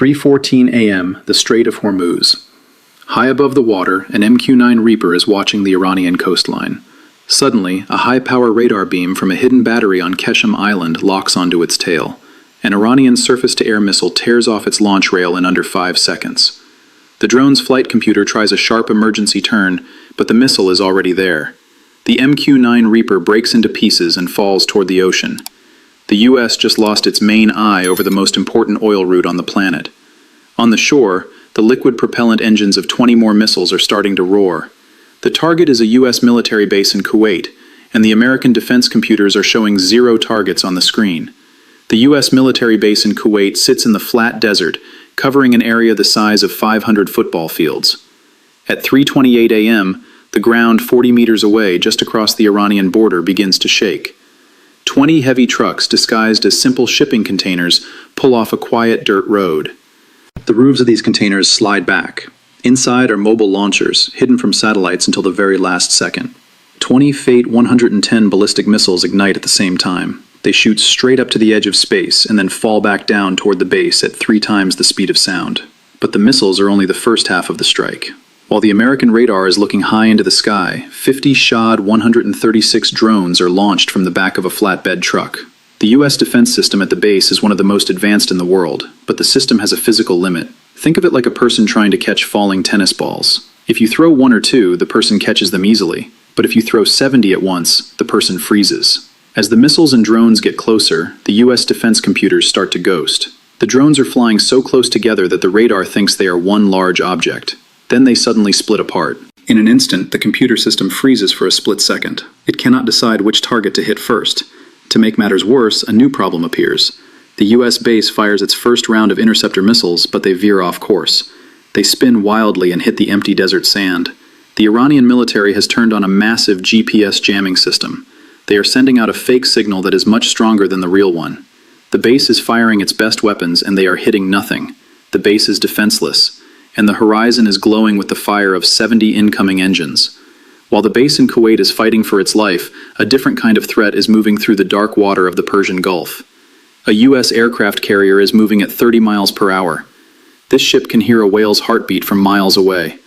3:14 a.m., the Strait of Hormuz. High above the water, an MQ-9 Reaper is watching the Iranian coastline. Suddenly, a high-power radar beam from a hidden battery on Keshem Island locks onto its tail. An Iranian surface-to-air missile tears off its launch rail in under 5 seconds. The drone's flight computer tries a sharp emergency turn, but the missile is already there. The MQ-9 Reaper breaks into pieces and falls toward the ocean. The U.S. just lost its main eye over the most important oil route on the planet. On the shore, the liquid propellant engines of 20 more missiles are starting to roar. The target is a U.S. military base in Kuwait, and the American defense computers are showing 0 targets on the screen. The U.S. military base in Kuwait sits in the flat desert, covering an area the size of 500 football fields. At 3:28 a.m., the ground 40 meters away, just across the Iranian border, begins to shake. 20 heavy trucks, disguised as simple shipping containers, pull off a quiet dirt road. The roofs of these containers slide back. Inside are mobile launchers, hidden from satellites until the very last second. 20 Fate 110 ballistic missiles ignite at the same time. They shoot straight up to the edge of space and then fall back down toward the base at 3 times the speed of sound. But the missiles are only the first half of the strike. While the American radar is looking high into the sky, 50 Shahd 136 drones are launched from the back of a flatbed truck. The U.S. defense system at the base is one of the most advanced in the world, but the system has a physical limit. Think of it like a person trying to catch falling tennis balls. If you throw 1 or 2, the person catches them easily, but if you throw 70 at once, the person freezes. As the missiles and drones get closer, the U.S. defense computers start to ghost. The drones are flying so close together that the radar thinks they are one large object. Then they suddenly split apart. In an instant, the computer system freezes for a split second. It cannot decide which target to hit first. To make matters worse, a new problem appears. The U.S. base fires its first round of interceptor missiles, but they veer off course. They spin wildly and hit the empty desert sand. The Iranian military has turned on a massive GPS jamming system. They are sending out a fake signal that is much stronger than the real one. The base is firing its best weapons and they are hitting nothing. The base is defenseless, and the horizon is glowing with the fire of 70 incoming engines. While the base in Kuwait is fighting for its life, a different kind of threat is moving through the dark water of the Persian Gulf. A U.S. aircraft carrier is moving at 30 miles per hour. This ship can hear a whale's heartbeat from miles away.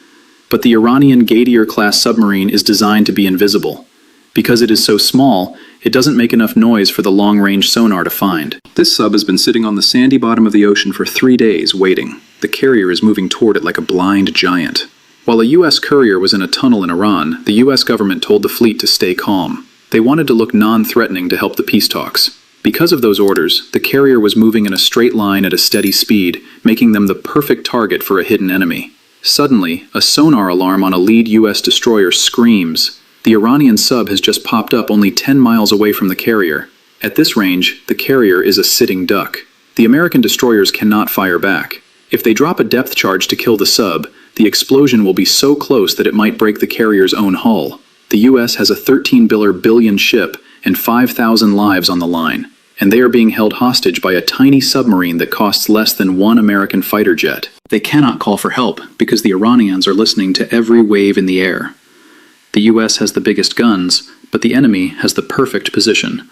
But the Iranian Ghadir-class submarine is designed to be invisible. Because it is so small, it doesn't make enough noise for the long-range sonar to find. This sub has been sitting on the sandy bottom of the ocean for 3 days, waiting. The carrier is moving toward it like a blind giant. While a U.S. courier was in a tunnel in Iran, the U.S. government told the fleet to stay calm. They wanted to look non-threatening to help the peace talks. Because of those orders, the carrier was moving in a straight line at a steady speed, making them the perfect target for a hidden enemy. Suddenly, a sonar alarm on a lead U.S. destroyer screams. The Iranian sub has just popped up only 10 miles away from the carrier. At this range, the carrier is a sitting duck. The American destroyers cannot fire back. If they drop a depth charge to kill the sub, the explosion will be so close that it might break the carrier's own hull. The U.S. has a $13 billion ship and 5,000 lives on the line, and they are being held hostage by a tiny submarine that costs less than 1 American fighter jet. They cannot call for help because the Iranians are listening to every wave in the air. The U.S. has the biggest guns, but the enemy has the perfect position.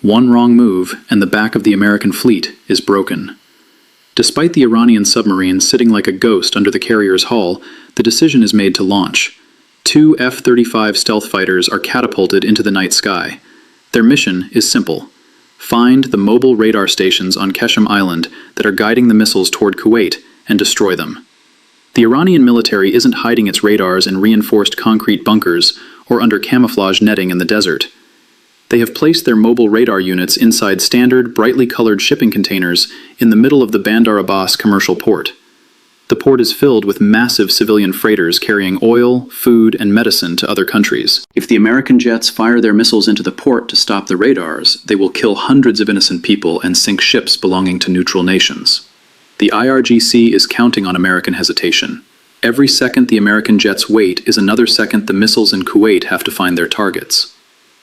One wrong move, and the back of the American fleet is broken. Despite the Iranian submarine sitting like a ghost under the carrier's hull, the decision is made to launch. 2 F-35 stealth fighters are catapulted into the night sky. Their mission is simple: find the mobile radar stations on Keshem Island that are guiding the missiles toward Kuwait and destroy them. The Iranian military isn't hiding its radars in reinforced concrete bunkers or under camouflage netting in the desert. They have placed their mobile radar units inside standard, brightly colored shipping containers in the middle of the Bandar Abbas commercial port. The port is filled with massive civilian freighters carrying oil, food, and medicine to other countries. If the American jets fire their missiles into the port to stop the radars, they will kill hundreds of innocent people and sink ships belonging to neutral nations. The IRGC is counting on American hesitation. Every second the American jets wait is another second the missiles in Kuwait have to find their targets.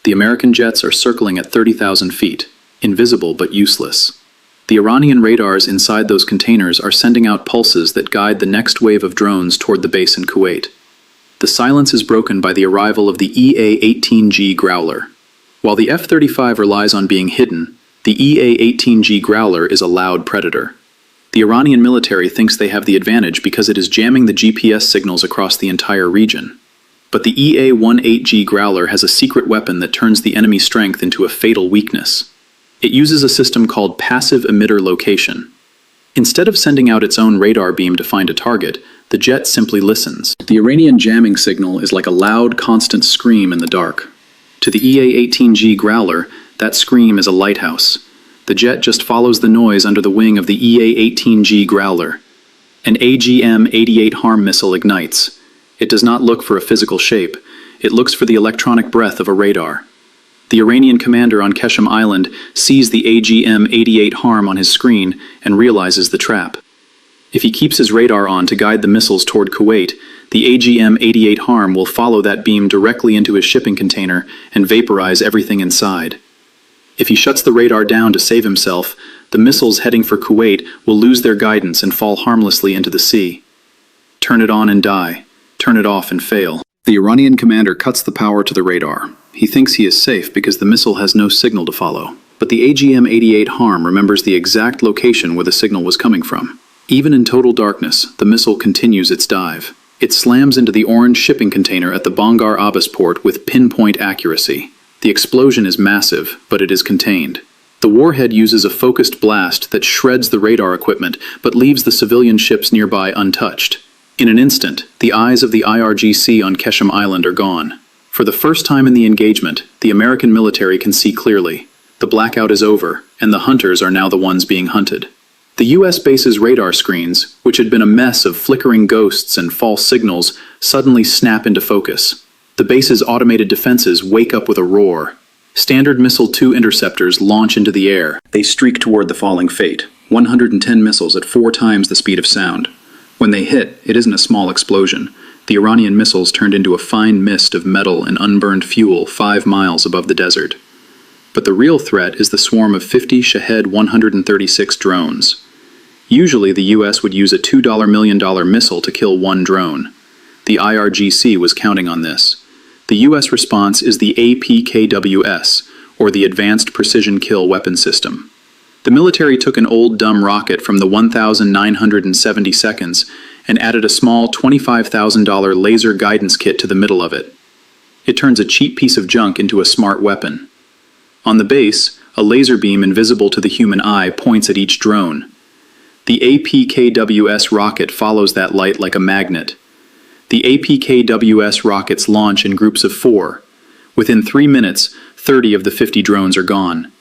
The American jets are circling at 30,000 feet, invisible but useless. The Iranian radars inside those containers are sending out pulses that guide the next wave of drones toward the base in Kuwait. The silence is broken by the arrival of the EA-18G Growler. While the F-35 relies on being hidden, the EA-18G Growler is a loud predator. The Iranian military thinks they have the advantage because it is jamming the GPS signals across the entire region. But the EA-18G Growler has a secret weapon that turns the enemy strength into a fatal weakness. It uses a system called passive emitter location. Instead of sending out its own radar beam to find a target, the jet simply listens. The Iranian jamming signal is like a loud, constant scream in the dark. To the EA-18G Growler, that scream is a lighthouse. The jet just follows the noise under the wing of the EA-18G Growler. An AGM-88 HARM missile ignites. It does not look for a physical shape. It looks for the electronic breath of a radar. The Iranian commander on Qeshm Island sees the AGM-88 HARM on his screen and realizes the trap. If he keeps his radar on to guide the missiles toward Kuwait, the AGM-88 HARM will follow that beam directly into his shipping container and vaporize everything inside. If he shuts the radar down to save himself, the missiles heading for Kuwait will lose their guidance and fall harmlessly into the sea. Turn it on and die. Turn it off and fail. The Iranian commander cuts the power to the radar. He thinks he is safe because the missile has no signal to follow. But the AGM-88 HARM remembers the exact location where the signal was coming from. Even in total darkness, the missile continues its dive. It slams into the orange shipping container at the Bangar Abbas port with pinpoint accuracy. The explosion is massive, but it is contained. The warhead uses a focused blast that shreds the radar equipment, but leaves the civilian ships nearby untouched. In an instant, the eyes of the IRGC on Qeshm Island are gone. For the first time in the engagement, the American military can see clearly. The blackout is over, and the hunters are now the ones being hunted. The U.S. base's radar screens, which had been a mess of flickering ghosts and false signals, suddenly snap into focus. The base's automated defenses wake up with a roar. Standard Missile-2 interceptors launch into the air. They streak toward the falling fate, 110 missiles at 4 times the speed of sound. When they hit, it isn't a small explosion. The Iranian missiles turned into a fine mist of metal and unburned fuel 5 miles above the desert. But the real threat is the swarm of 50 Shahed 136 drones. Usually the U.S. would use a $2 million missile to kill one drone. The IRGC was counting on this. The U.S. response is the APKWS, or the Advanced Precision Kill Weapon System. The military took an old dumb rocket from the 1970s and added a small $25,000 laser guidance kit to the middle of it. It turns a cheap piece of junk into a smart weapon. On the base, a laser beam invisible to the human eye points at each drone. The APKWS rocket follows that light like a magnet. The APKWS rockets launch in groups of 4. Within 3 minutes, 30 of the 50 drones are gone.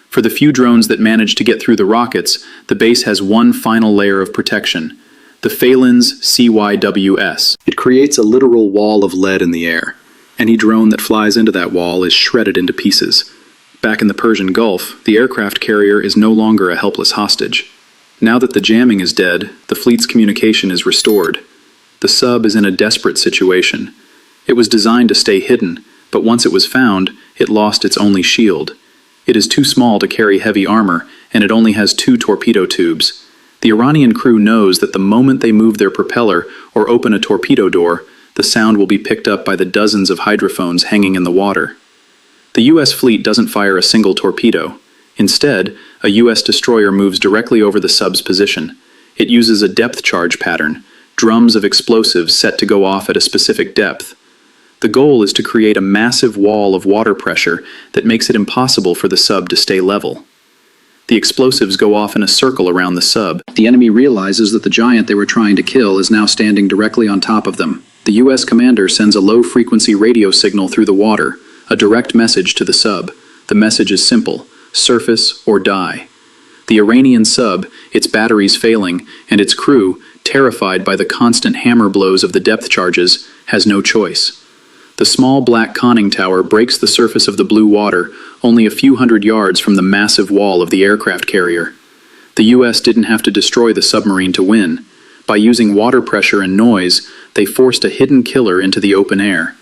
For the few drones that manage to get through the rockets, the base has one final layer of protection, the Phalanx CYWS. It creates a literal wall of lead in the air. Any drone that flies into that wall is shredded into pieces. Back in the Persian Gulf, the aircraft carrier is no longer a helpless hostage. Now that the jamming is dead, the fleet's communication is restored. The sub is in a desperate situation. It was designed to stay hidden, but once it was found, it lost its only shield. It is too small to carry heavy armor, and it only has 2 torpedo tubes. The Iranian crew knows that the moment they move their propeller or open a torpedo door, the sound will be picked up by the dozens of hydrophones hanging in the water. The U.S. fleet doesn't fire a single torpedo. Instead, a U.S. destroyer moves directly over the sub's position. It uses a depth charge pattern, drums of explosives set to go off at a specific depth. The goal is to create a massive wall of water pressure that makes it impossible for the sub to stay level. The explosives go off in a circle around the sub. The enemy realizes that the giant they were trying to kill is now standing directly on top of them. The U.S. commander sends a low-frequency radio signal through the water, a direct message to the sub. The message is simple: surface or die. The Iranian sub, its batteries failing, and its crew, terrified by the constant hammer blows of the depth charges, has no choice. The small black conning tower breaks the surface of the blue water only a few hundred yards from the massive wall of the aircraft carrier. The U.S. didn't have to destroy the submarine to win. By using water pressure and noise, they forced a hidden killer into the open air.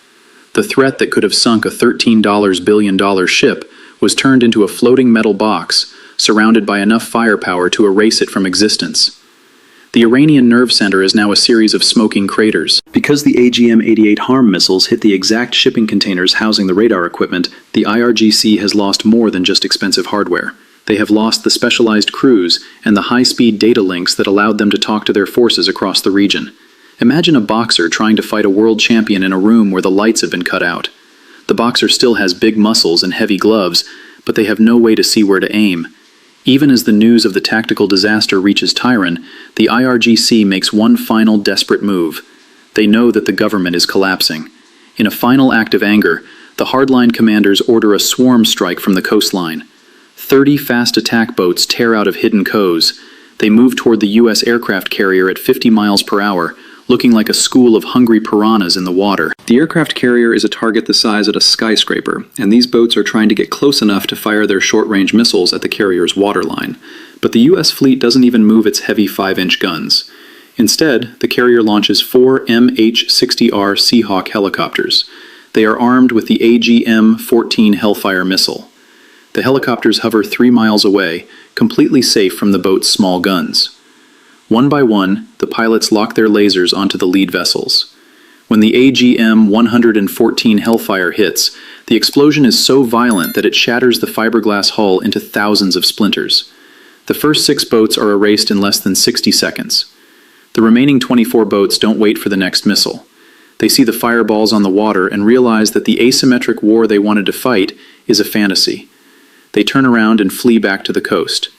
The threat that could have sunk a $13 billion ship was turned into a floating metal box, surrounded by enough firepower to erase it from existence. The Iranian nerve center is now a series of smoking craters. Because the AGM-88 HARM missiles hit the exact shipping containers housing the radar equipment, the IRGC has lost more than just expensive hardware. They have lost the specialized crews and the high-speed data links that allowed them to talk to their forces across the region. Imagine a boxer trying to fight a world champion in a room where the lights have been cut out. The boxer still has big muscles and heavy gloves, but they have no way to see where to aim. Even as the news of the tactical disaster reaches Tehran, the IRGC makes one final desperate move. They know that the government is collapsing. In a final act of anger, the hardline commanders order a swarm strike from the coastline. 30 fast attack boats tear out of hidden coves. They move toward the U.S. aircraft carrier at 50 miles per hour, looking like a school of hungry piranhas in the water. The aircraft carrier is a target the size of a skyscraper, and these boats are trying to get close enough to fire their short-range missiles at the carrier's waterline. But the U.S. fleet doesn't even move its heavy 5-inch guns. Instead, the carrier launches 4 MH-60R Seahawk helicopters. They are armed with the AGM-14 Hellfire missile. The helicopters hover 3 miles away, completely safe from the boat's small guns. One by one, the pilots lock their lasers onto the lead vessels. When the AGM-114 Hellfire hits, the explosion is so violent that it shatters the fiberglass hull into thousands of splinters. The first 6 boats are erased in less than 60 seconds. The remaining 24 boats don't wait for the next missile. They see the fireballs on the water and realize that the asymmetric war they wanted to fight is a fantasy. They turn around and flee back to the coast.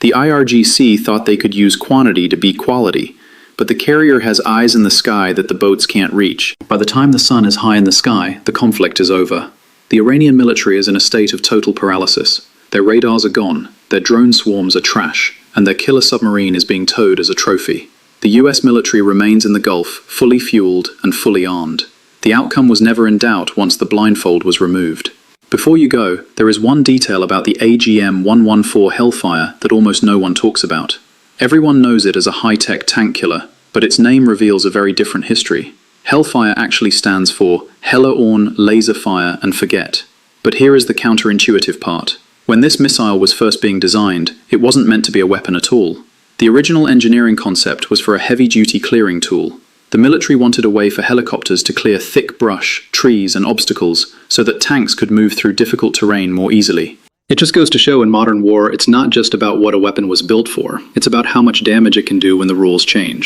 The IRGC thought they could use quantity to beat quality, but the carrier has eyes in the sky that the boats can't reach. By the time the sun is high in the sky, the conflict is over. The Iranian military is in a state of total paralysis. Their radars are gone, their drone swarms are trash, and their killer submarine is being towed as a trophy. The US military remains in the Gulf, fully fueled and fully armed. The outcome was never in doubt once the blindfold was removed. Before you go, there is one detail about the AGM-114 Hellfire that almost no one talks about. Everyone knows it as a high-tech tank killer, but its name reveals a very different history. Hellfire actually stands for Hella On, Laser Fire and Forget. But here is the counterintuitive part. When this missile was first being designed, it wasn't meant to be a weapon at all. The original engineering concept was for a heavy-duty clearing tool. The military wanted a way for helicopters to clear thick brush, trees, and obstacles so that tanks could move through difficult terrain more easily. It just goes to show in modern war, it's not just about what a weapon was built for, it's about how much damage it can do when the rules change.